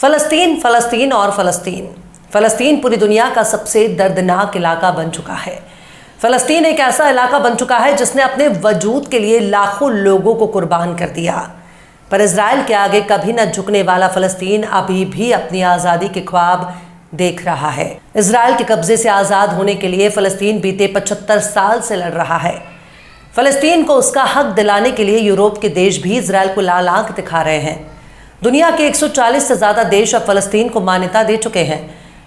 फलस्तीन, फलस्तीन और फलस्तीन। फलस्तीन पूरी दुनिया का सबसे दर्दनाक इलाका बन चुका है। फलस्तीन एक ऐसा इलाका बन चुका है जिसने अपने वजूद के लिए लाखों लोगों को कुर्बान कर दिया। पर इजराइल के आगे कभी न झुकने वाला फलस्तीन अभी भी अपनी आज़ादी के ख्वाब देख रहा है। इजराइल के कब्जे से आज़ाद होने के लिए फलस्तीन बीते 75 साल से लड़ रहा है। फलस्तीन को उसका हक दिलाने के लिए यूरोप के देश भी इजराइल को लाल आंख दिखा रहे हैं। दुनिया के 140 से ज़्यादा देश अब फलस्तीन को मान्यता दे चुके हैं,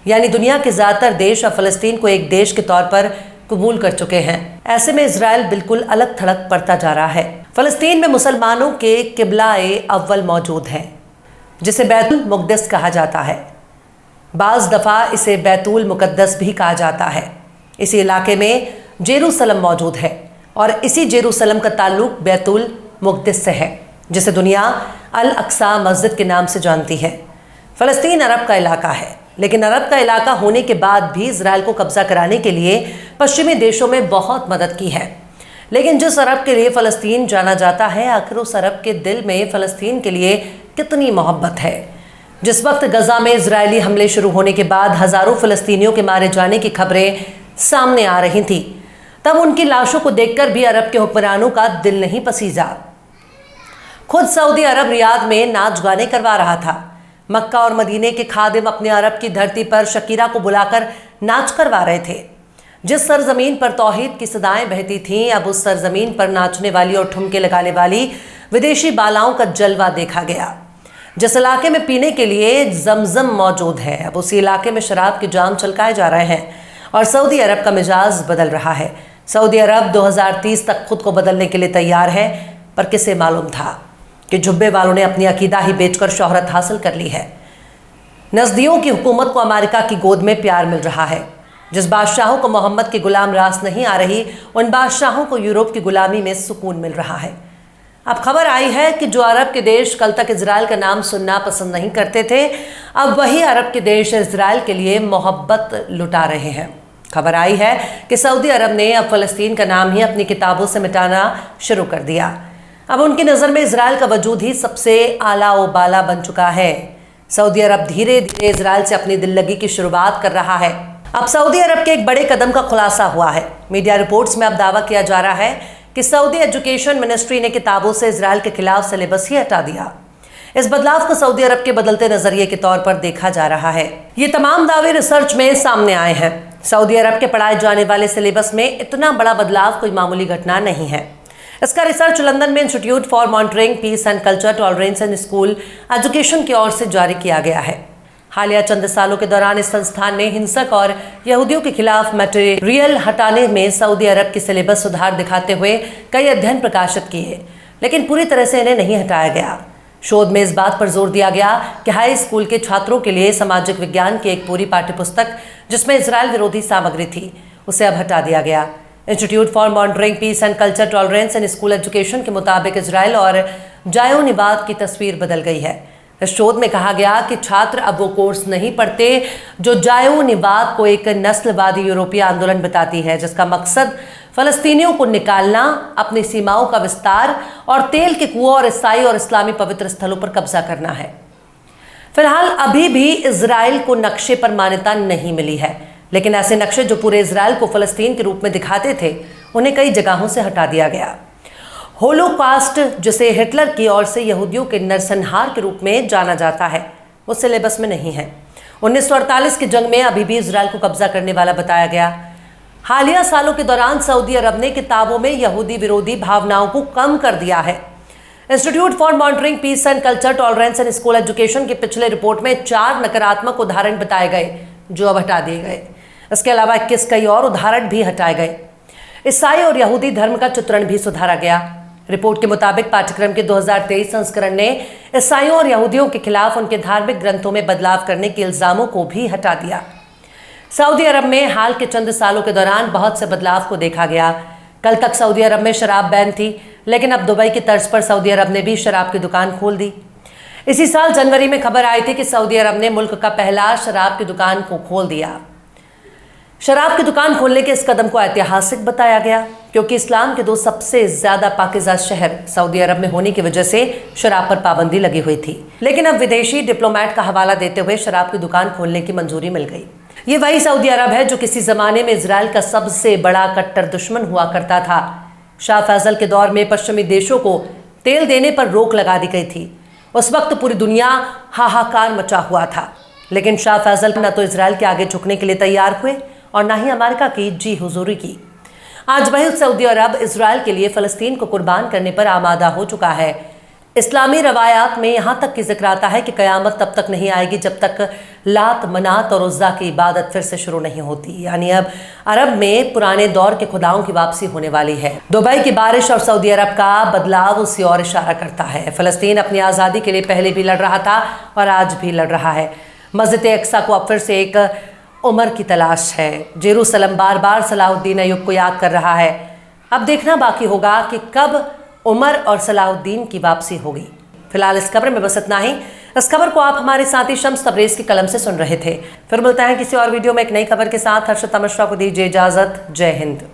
यानी दुनिया के ज़्यादातर देश अब फलस्तीन को एक देश के तौर पर कबूल कर चुके हैं। ऐसे में इजराइल बिल्कुल अलग थलग पड़ता जा रहा है। फलस्तीन में मुसलमानों के किबला-ए अव्वल मौजूद है, जिसे बैतुल मुक़द्दस कहा जाता है। बाज़ दफ़ा इसे बैतुल मुक़द्दस भी कहा जाता है। इसी इलाके में जेरूसलम मौजूद है और इसी जेरूसलम का ताल्लुक बैतुल मुक़द्दस से है, जिसे दुनिया अल अक्सा मस्जिद के नाम से जानती है। फ़लस्तीन अरब का इलाका है, लेकिन अरब का इलाका होने के बाद भी इजराइल को कब्जा कराने के लिए पश्चिमी देशों में बहुत मदद की है। लेकिन जिस अरब के लिए फ़लस्तीन जाना जाता है, आखिर उस अरब के दिल में फ़लस्तीन के लिए कितनी मोहब्बत है। जिस वक्त गजा में इजरायली हमले शुरू होने के बाद हज़ारों फ़लस्तीनियों के मारे जाने की खबरें सामने आ रही थीं, तब उनकी लाशों को देखकर भी अरब के हुक्मरानों का दिल नहीं पसीजा। खुद सऊदी अरब रियाद में नाच गाने करवा रहा था। मक्का और मदीने के खादिम अपने अरब की धरती पर शकीरा को बुलाकर नाच करवा रहे थे। जिस सरजमीन पर तौहीद की सदाएं बहती थीं, अब उस सरजमीन पर नाचने वाली और ठुमके लगाने वाली विदेशी बालाओं का जलवा देखा गया। जिस इलाके में पीने के लिए जमजम मौजूद है, अब उसी इलाके में शराब के जाम छलकाए जा रहे हैं और सऊदी अरब का मिजाज बदल रहा है। सऊदी अरब 2030 तक खुद को बदलने के लिए तैयार है, पर किसे मालूम था कि जुब्बे वालों ने अपनी अकीदा ही बेचकर शोहरत हासिल कर ली है। नज़दियों की हुकूमत को अमेरिका की गोद में प्यार मिल रहा है। जिस बादशाहों को मोहम्मद की गुलाम रास नहीं आ रही, उन बादशाहों को यूरोप की गुलामी में सुकून मिल रहा है। अब खबर आई है कि जो अरब के देश कल तक इजराइल का नाम सुनना पसंद नहीं करते थे, अब वही अरब के देश इजराइल के लिए मोहब्बत लुटा रहे हैं। खबर आई है कि सऊदी अरब ने अब फ़लस्तीन का नाम ही अपनी किताबों से मिटाना शुरू कर दिया। अब उनकी नज़र में इजराइल का वजूद ही सबसे आला व बाला बन चुका है। सऊदी अरब धीरे धीरे इजराइल से अपनी दिल्लगी की शुरुआत कर रहा है। अब सऊदी अरब के एक बड़े कदम का खुलासा हुआ है। मीडिया रिपोर्ट्स में अब दावा किया जा रहा है कि सऊदी एजुकेशन मिनिस्ट्री ने किताबों से इजराइल के खिलाफ सिलेबस ही हटा दिया। इस बदलाव को सऊदी अरब के बदलते नजरिए के तौर पर देखा जा रहा है। ये तमाम दावे रिसर्च में सामने आए हैं। सऊदी अरब के पढ़ाए जाने वाले सिलेबस में इतना बड़ा बदलाव कोई मामूली घटना नहीं है। इसका रिसर्च लंदन में institute for monitoring peace and culture tolerance and school education की ओर से जारी किया गया है। हालिया चंद सालों के दौरान इस संस्थान ने हिंसक और यहूदियों के खिलाफ मटेरियल हटाने में सऊदी अरब की सिलेबस सुधार दिखाते हुए कई अध्ययन प्रकाशित किए, लेकिन पूरी तरह से इन्हें नहीं हटाया गया। शोध में इस बात पर जोर दिया गया कि हाई स्कूल के छात्रों के लिए सामाजिक विज्ञान की एक पूरी पाठ्यपुस्तक जिसमें इजराइल विरोधी सामग्री थी, उसे अब हटा दिया गया। Institute for monitoring peace and culture tolerance and school education के मुताबिक इजराइल और जायोनिवाद की तस्वीर बदल गई है। इस शोध में कहा गया कि छात्र अब वो कोर्स नहीं पढ़ते जो जायोनिवाद को एक नस्लवादी यूरोपीय आंदोलन बताती है, जिसका मकसद फलस्तीनियों को निकालना, अपनी सीमाओं का विस्तार और तेल के कुओं और ईसाई और इस्लामी पवित्र स्थलों पर कब्जा करना है। फिलहाल अभी भी इजराइल को नक्शे पर मान्यता नहीं मिली है, लेकिन ऐसे नक्शे जो पूरे इजराइल को फ़लस्तीन के रूप में दिखाते थे, उन्हें कई जगहों से हटा दिया गया। होलोकास्ट, जिसे हिटलर की ओर से यहूदियों के नरसंहार के रूप में जाना जाता है, वो सिलेबस में नहीं है। 1948 की जंग में अभी भी इजराइल को कब्जा करने वाला बताया गया। हालिया सालों के दौरान सऊदी अरब ने किताबों में यहूदी विरोधी भावनाओं को कम कर दिया है। Institute for monitoring peace and culture tolerance and school education की पिछले रिपोर्ट में 4 नकारात्मक उदाहरण बताए गए जो अब हटा दिए गए। इसके अलावा 21 कई और उदाहरण भी हटाए गए। ईसाई और यहूदी धर्म का चित्रण भी सुधारा गया। रिपोर्ट के मुताबिक पाठ्यक्रम के 2023 संस्करण ने ईसाइयों और यहूदियों के खिलाफ उनके धार्मिक ग्रंथों में बदलाव करने के इल्जामों को भी हटा दिया। सऊदी अरब में हाल के चंद सालों के दौरान बहुत से बदलाव को देखा गया। कल तक सऊदी अरब में शराब बैन थी, लेकिन अब दुबई की तर्ज पर सऊदी अरब ने भी शराब की दुकान खोल दी। इसी साल जनवरी में खबर आई थी कि सऊदी अरब ने मुल्क का पहला शराब की दुकान को खोल दिया। शराब की दुकान खोलने के इस कदम को ऐतिहासिक बताया गया क्योंकि इस्लाम के दो सबसे ज्यादा पाकीज़ा शहर सऊदी अरब में होने की वजह से शराब पर पाबंदी लगी हुई थी। लेकिन अब विदेशी डिप्लोमेट का हवाला देते हुए शराब की दुकान खोलने की मंजूरी मिल गई। ये वही सऊदी अरब है जो किसी जमाने में इजराइल का सबसे बड़ा कट्टर दुश्मन हुआ करता था। शाह फैसल के दौर में पश्चिमी देशों को तेल देने पर रोक लगा दी गई थी। उस वक्त पूरी दुनिया हाहाकार मचा हुआ था, लेकिन शाह फैसल न तो इजराइल के आगे झुकने के लिए तैयार हुए और न ही अमेरिका की जी हुजूरी की। आज वही सऊदी अरब इजराइल के लिए फ़लस्तीन को कुर्बान करने पर आमादा हो चुका है। इस्लामी रवायात में यहाँ तक की जिक्र आता है कि क़यामत तब तक नहीं आएगी जब तक लात, मनात और उज़्ज़ा की इबादत फिर से शुरू नहीं होती। यानी अब अरब में पुराने दौर के खुदाओं की वापसी होने वाली है। दुबई की बारिश और सऊदी अरब का बदलाव उसी और इशारा करता है। फ़लस्तीन अपनी आज़ादी के लिए पहले भी लड़ रहा था और आज भी लड़ रहा है। मस्जिद अक्सा को अब फिर से एक उमर की तलाश है। जेरूसलम बार बार सलाहुद्दीन अय्यूब को याद कर रहा है। अब देखना बाकी होगा कि कब उमर और सलाहुद्दीन की वापसी होगी। फिलहाल इस खबर में बस इतना ही। इस खबर को आप हमारे साथी शम्स तबरेज़ की कलम से सुन रहे थे। फिर मिलते हैं किसी और वीडियो में एक नई खबर के साथ। हर्षिता मिश्रा को दीजिए इजाज़त। जय हिंद।